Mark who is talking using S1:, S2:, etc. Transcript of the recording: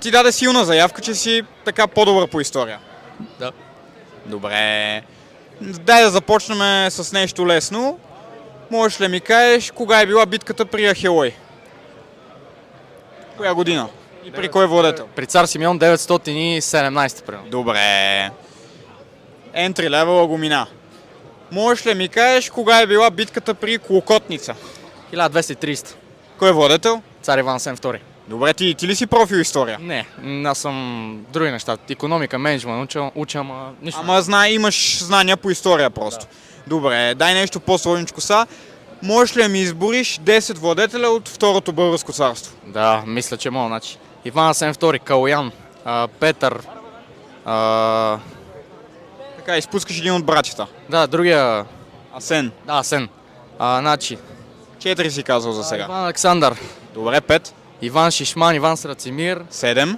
S1: Ти даде силна заявка, че си така по-добър по история.
S2: Да.
S1: Добре. Дай да започнем с нещо лесно. Можеш ли ми кажеш кога е била битката при Ахелой? Коя година? И при кой владетел?
S2: При цар Симеон 917 примерно.
S1: Добре. Entry level го мина. Можеш ли ми кажеш кога е била битката при Клокотница?
S2: 1230.
S1: Кой е владетел?
S2: Цар Иван Сен II.
S1: Добре, ти ли си профил история?
S2: Не, аз съм други неща. Икономика, менеджмент, уча, ама нищо.
S1: Ама имаш знания по история просто. Добре, дай нещо по-сложничко са. Можеш ли да ми избориш 10 владетеля от Второто българско царство?
S2: Да, мисля, че мога. Значи. Иван Сен II, Калоян, Петър,
S1: Така, изпускаш един от братята.
S2: да, другия,
S1: Асен.
S2: да, Асен. Значи,
S1: 4 си казал за сега.
S2: Иван Александър,
S1: Добре, 5,
S2: Иван Шишман, Иван Срацимир,
S1: 7,